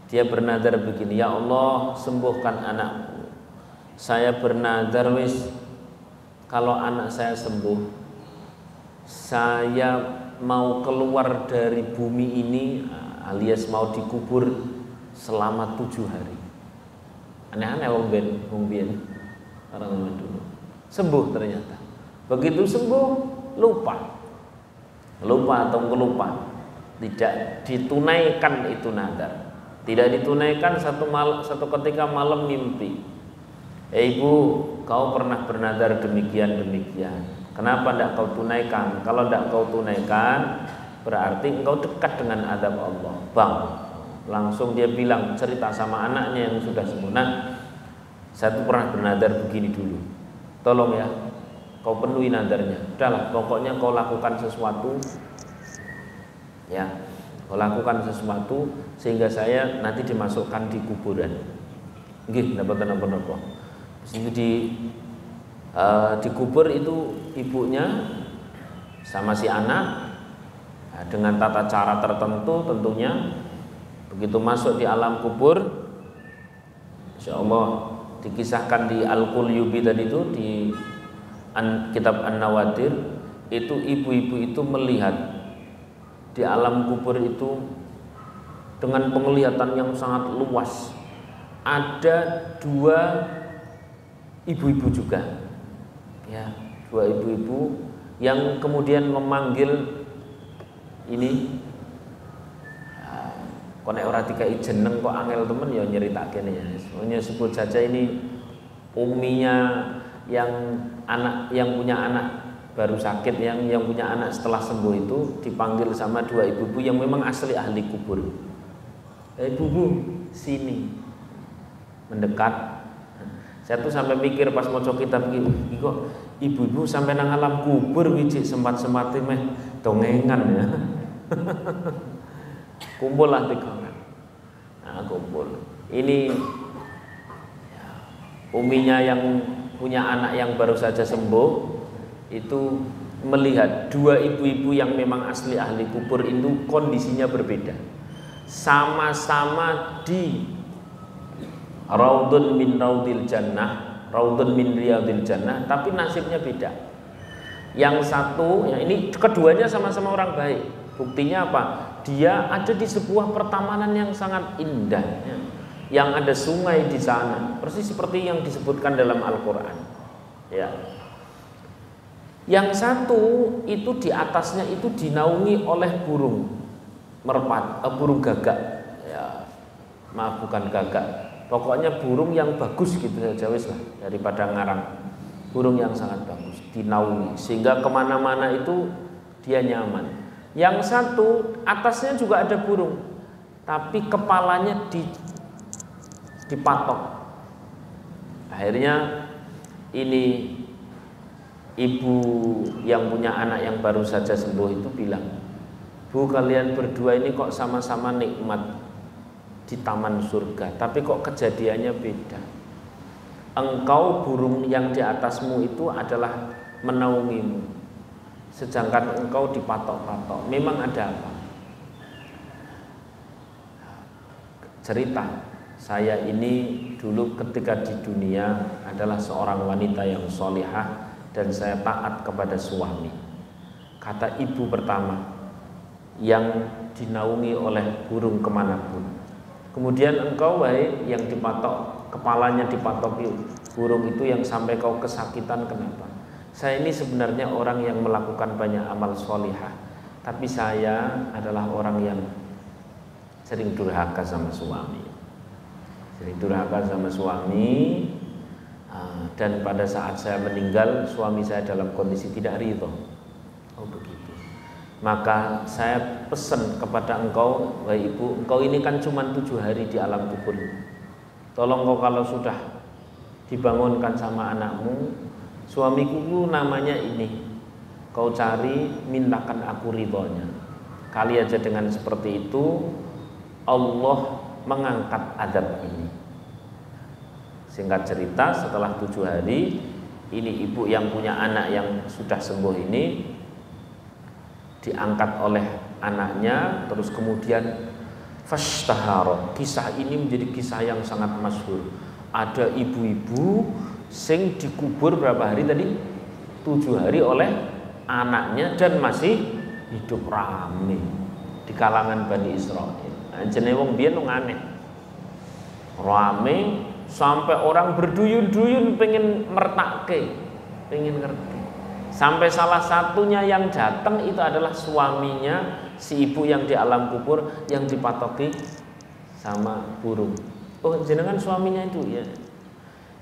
Dia bernazar begini, ya Allah sembuhkan anakku. Saya bernazar wis kalau anak saya sembuh, saya mau keluar dari bumi ini alias mau dikubur selama 7 hari. Aneh-aneh wong ben orang zaman dulu. Sembuh ternyata. Begitu sembuh lupa atau kelupa. Tidak ditunaikan itu nazar. Tidak ditunaikan satu ketika malam mimpi. Ibu, kau pernah bernazar demikian. Kenapa tidak kau tunaikan? Kalau tidak kau tunaikan, berarti engkau dekat dengan azab Allah. Bang, langsung dia bilang, cerita sama anaknya yang sudah sembuh. Nah, saya tuh pernah bernazar begini dulu. Tolong ya, kau penuhi nazarnya. Udahlah, pokoknya kau lakukan sesuatu, ya, kau lakukan sesuatu sehingga saya nanti dimasukkan di kuburan. Nggih, dapat apa-apa. Dikubur itu ibunya sama si anak dengan tata cara tertentu tentunya. Begitu masuk di alam kubur, insya Allah dikisahkan di Al-Qulyubi tadi itu di kitab An-Nawadir, itu ibu-ibu itu melihat di alam kubur itu dengan penglihatan yang sangat luas. Ada 2 ibu-ibu juga, ya, 2 ibu-ibu yang kemudian memanggil ini. Konek ora dikai jeneng kok angel temen ya nyeritake ya. Semuanya sebut saja ini uminya yang punya anak baru sakit, yang punya anak setelah sembuh itu dipanggil sama 2 ibu-ibu yang memang asli ahli kubur. Ibu-ibu sini, mendekat. Saya tuh sampai mikir pas mau kitab iki kok ibu-ibu sampai nang alam kubur wiji sempat-sempati meh dongengan ya. Kumpul lah tikongan. Nah, kumpul. Ini ya, uminya yang punya anak yang baru saja sembuh itu melihat 2 ibu-ibu yang memang asli ahli kubur itu kondisinya berbeda. Sama-sama di Raudun min raudil jannah, raudun min riyadil jannah, tapi nasibnya beda. Yang satu, ya ini keduanya sama-sama orang baik. Buktinya apa? Dia ada di sebuah pertamanan yang sangat indah, ya, yang ada sungai di sana, persis seperti yang disebutkan dalam Al-Quran. Ya. Yang satu itu di atasnya itu dinaungi oleh burung merpati, burung gagak. Ya, maaf bukan gagak. Pokoknya burung yang bagus gitu saja wis lah, daripada ngarang. Burung yang sangat bagus, dinaungi sehingga kemana-mana itu dia nyaman. Yang satu atasnya juga ada burung, tapi kepalanya dipatok. Akhirnya ini ibu yang punya anak yang baru saja sembuh itu bilang, Bu, kalian berdua ini kok sama-sama nikmat di taman surga, tapi kok kejadiannya beda. Engkau burung yang di atasmu itu adalah menaungimu, sedangkan engkau dipatok-patok. Memang ada apa? Cerita, saya ini dulu ketika di dunia adalah seorang wanita yang solihah dan saya taat kepada suami. Kata ibu pertama yang dinaungi oleh burung kemanapun. Kemudian engkau wahai yang dipatok, kepalanya dipatoki burung itu, yang sampai kau kesakitan, kenapa? Saya ini sebenarnya orang yang melakukan banyak amal solihah, tapi saya adalah orang yang sering durhaka sama suami, dan pada saat saya meninggal suami saya dalam kondisi tidak ridho. Oh begitu. Maka saya pesan kepada engkau, wahai ibu, engkau ini kan cuma 7 hari di alam kubur. Tolong kau kalau sudah dibangunkan sama anakmu, suamiku namanya ini, kau cari, mintakan aku ridhonya. Kali aja dengan seperti itu Allah mengangkat adab ini. Singkat cerita, setelah 7 hari ini ibu yang punya anak yang sudah sembuh ini diangkat oleh anaknya, terus kemudian fashtahara. Kisah ini menjadi kisah yang sangat masyhur. Ada ibu-ibu sing dikubur berapa hari tadi? 7 hari oleh anaknya dan masih hidup, rame di kalangan Bani Israel. Jenenge wong biyen aneh. Rame sampai orang berduyun-duyun pengen mertakke, pengen ngerti. Sampai salah satunya yang datang itu adalah suaminya si ibu yang di alam kubur yang dipatoki sama burung. Oh, jenengan suaminya itu ya.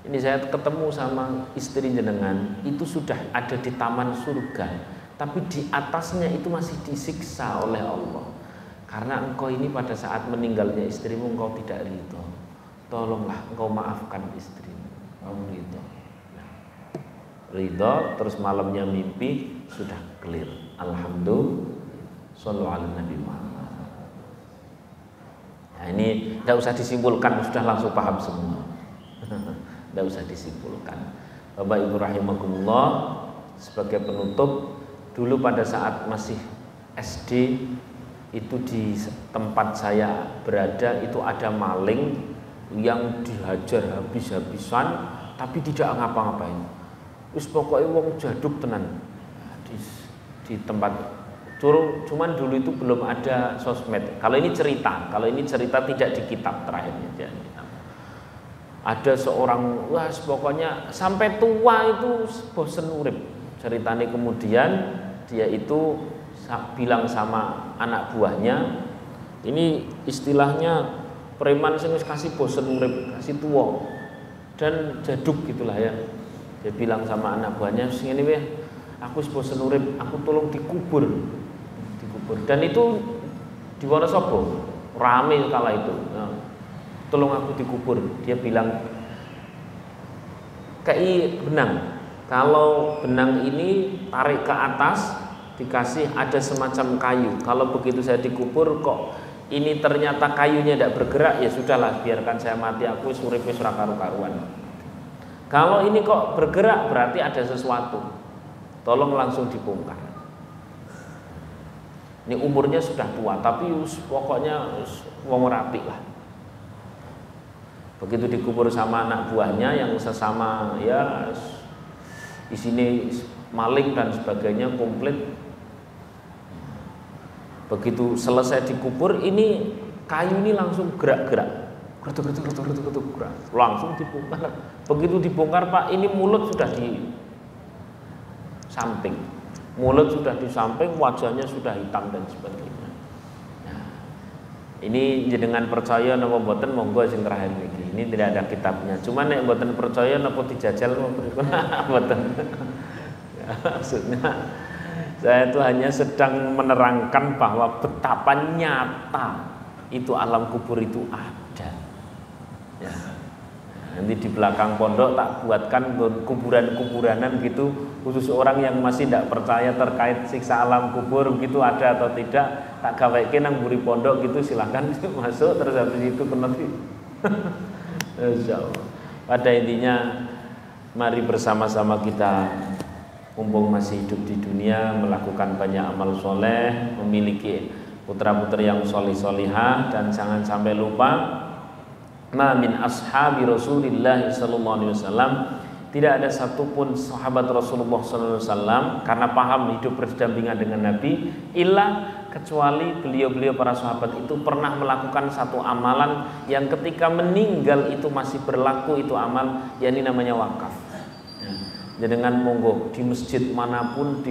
Ini saya ketemu sama istri jenengan, itu sudah ada di taman surga, tapi di atasnya itu masih disiksa oleh Allah. Karena engkau ini pada saat meninggalnya istrimu engkau tidak ridho. Tolonglah engkau maafkan istrimu. Kamu ridho. Nah, ridho, terus malamnya mimpi sudah clear. Alhamdulillah. Shallallahu alaihi Nabi Muhammad. Nah, ini tidak usah disimpulkan, sudah langsung paham semua. Tidak usah disimpulkan. Bapak Ibu rahimakumullah, sebagai penutup, dulu pada saat masih SD itu di tempat saya berada itu ada maling yang dihajar habis-habisan tapi tidak ngapa-ngapain. Terus pokoknya wong jaduk tenan di tempat. Cuman dulu itu belum ada sosmed. Kalau ini cerita tidak di kitab terakhirnya. Ada seorang, wah pokoknya sampai tua itu bosen urip. Ceritanya kemudian dia itu bilang sama anak buahnya, ini istilahnya preman sing wis kasih bosen urip, kasih tua dan jaduk gitulah ya. Dia bilang sama anak buahnya, sing ini weh, aku wis bosen urip, aku tolong dikubur. Dan itu di Wonosobo rame kala itu. Nah, tolong aku dikubur. Dia bilang, kayak benang. Kalau benang ini tarik ke atas, dikasih ada semacam kayu. Kalau begitu saya dikubur kok ini ternyata kayunya tidak bergerak, ya sudahlah, biarkan saya mati, aku uripe ora karu-karuan. Kalau ini kok bergerak berarti ada sesuatu. Tolong langsung dibongkar. Ini umurnya sudah tua, tapi pokoknya wong rapi lah. Begitu dikubur sama anak buahnya yang sesama ya di sini maling dan sebagainya komplit. Begitu selesai dikubur, ini kayu ini langsung gerak-gerak, gerak, langsung dibongkar. Begitu dibongkar, Pak, ini mulut sudah di samping, wajahnya sudah hitam dan sebagainya. Nah, ini jenengan percaya napa mboten, monggo sing terakhir niki. Ini tidak ada kitabnya. Cuma nek mboten percaya napa dijajal mboten. Ya, maksudnya saya itu hanya sedang menerangkan bahwa betapa nyata itu alam kubur itu ada. Ya. Nanti di belakang pondok tak buatkan kuburan-kuburanan gitu, khusus orang yang masih tidak percaya terkait siksa alam kubur gitu ada atau tidak, tak gawekin nang mburi pondok gitu, silahkan masuk, terus habis itu nanti. Insyaallah. Pada intinya mari bersama-sama kita mumpung masih hidup di dunia, melakukan banyak amal soleh, memiliki putra-putri yang solih-solihah, dan jangan sampai lupa ma min ashabi Rasulillah sallallahu alaihi wasallam, tidak ada satupun sahabat Rasulullah sallallahu alaihi wasallam karena paham hidup berdampingan dengan Nabi, illa kecuali beliau-beliau para sahabat itu pernah melakukan satu amalan yang ketika meninggal itu masih berlaku itu amal, yakni namanya wakaf. Ya, dengan monggo di masjid manapun,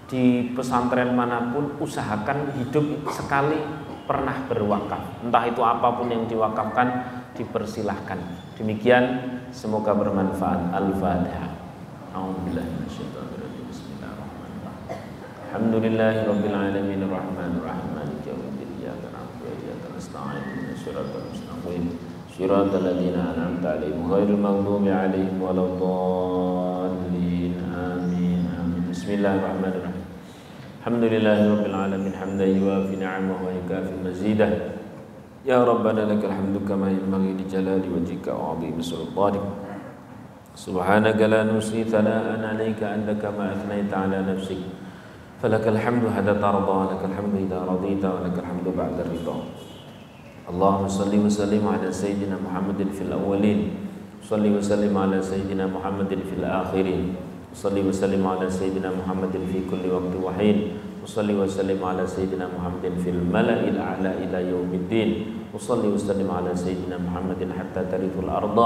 di pesantren manapun, usahakan hidup sekali pernah berwakaf. Entah itu apapun yang diwakafkan, dipersilahkan. Demikian, semoga bermanfaat. Al-Fatihah. A'udzubillahi minasyaitonirrajim. Bismillahirrahmanirrahim. Alhamdulillahirabbil alamin arrahmanir rahim maliki yaumiddin iyyaka na'budu wa iyyaka nasta'in ihdinas siratal mustaqim siratal ladzina an'amta 'alaihim ghairil maghdubi 'alaihim waladdallin. Amin. Amin. Bismillahirrahmanirrahim. Alhamdulillahirabbil alamin hamdan yuwafi ni'amahu wa yukafi mazidah. Ya Rabbana lakal hamdu kama yanbaghi li jalali wajhika wa 'azimi sultanik. Subhanaka la nuhsi thana'an 'alaika anta kama athnaita 'ala nafsik. Falakal hamdu hatta tarda, lakal hamdu idza radita, wa lakal hamdu ba'da ridha. Allahumma shalli wa sallim ala sayyidina Muhammadin fil awwalin, shalli wa sallim ala sayyidina Muhammadin fil akhirin, shalli wa sallim ala sayyidina Muhammadin fi kulli waqtin wa hin, وصلي وسلم على سيدنا محمد في الملأ الأعلى إلى يوم الدين وصلي وسلم على سيدنا محمد حتى ترث الأرض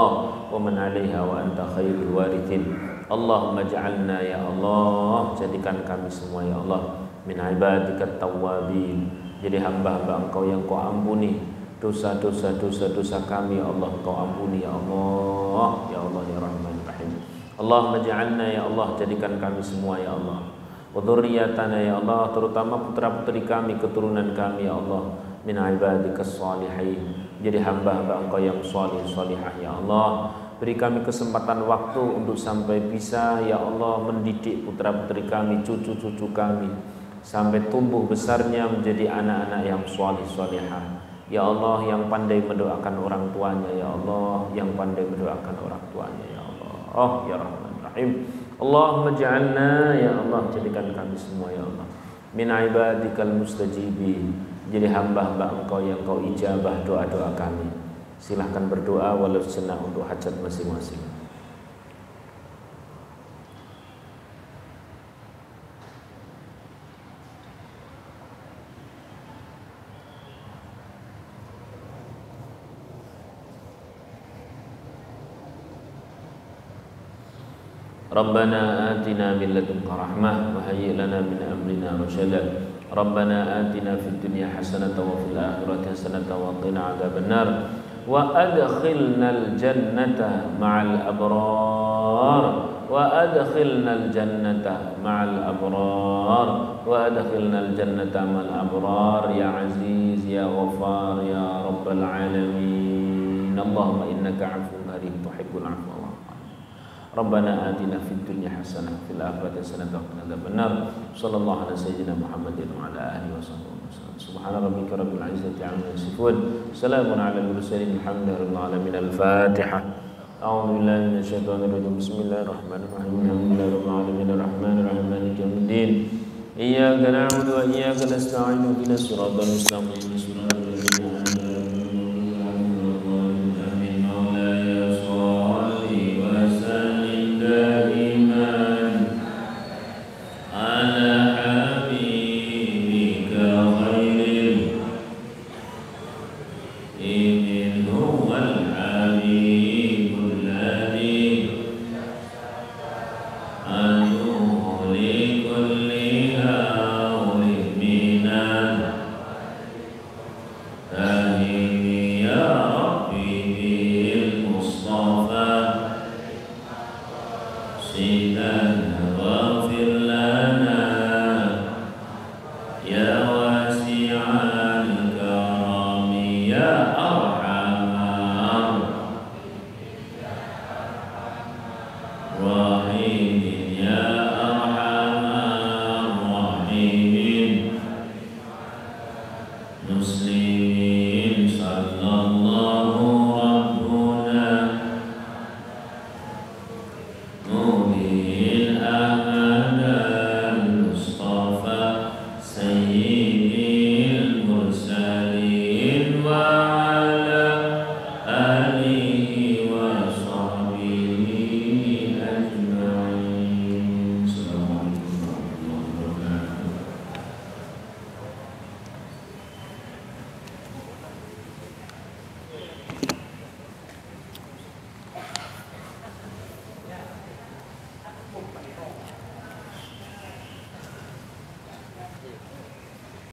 ومن عليها وأنت خير الوارثين اللهم اجعلنا يا الله, jadikan kami semua ya Allah min ibadikat tawwabin, jadi hamba-hamba Engkau yang Kau ampuni dosa-dosa kami ya Allah, Kau ampuni ya Allah, ya Allah ya Rahman Rahim. Allahumma ij'alna ya Allah, jadikan kami semua ya Allah, wa dzurriyyatana ya Allah, terutama putra-putri kami, keturunan kami ya Allah, min ibadikas shalihin, jadi hamba-hamba Engkau yang salih salihah ya Allah. Beri kami kesempatan waktu untuk sampai bisa ya Allah mendidik putra-putri kami, cucu-cucu kami, sampai tumbuh besarnya menjadi anak-anak yang salih salihah ya Allah, yang pandai mendoakan orang tuanya ya Allah, yang pandai mendoakan orang tuanya ya Allah. Oh ya Rahman Rahim. Allahumma ja'alna ya Allah, jadikan kami semua ya Allah min ibadikal mustajibin, jadi hamba-hamba Engkau yang Kau ijabah doa-doa kami. Silahkan berdoa walau sejenak untuk hajat masing-masing. Rabbana atina min ladunka rahmah wa hayyi' lana min amrina rasyada. Rabbana atina fid dunya hasanatan wa fil akhirati hasanatan wa qina adzabannar wa adkhilnal jannata ma'al abrar wa adkhilnal jannata ma'al abrar wa adkhilnal jannata ma'al abrar ya aziz ya ghafar ya rabbal alamin. Allahumma innaka 'afuwwun karim tuhibbul 'afwa. Rabbana atina fid dunya hasanah fil akhirati hasanah wa qina adzabannar. Sallallahu ala sayyidina Muhammadin wa ala alihi wasallam. Subhana rabbika rabbil izzati 'amma yasifun. Salamun ala al-mursalin. Alhamdulillahi rabbil alamin. Al-Fatihah. A'udzu billahi minasyaitonir rajim. Bismillahirrahmanirrahim. Alhamdulillahi rabbil alamin. Arrahmanir rahim. Maliki yaumiddin. Iyyaka na'budu wa iyyaka nasta'in. Ihdinas siratal mustaqim. Siratal ladzina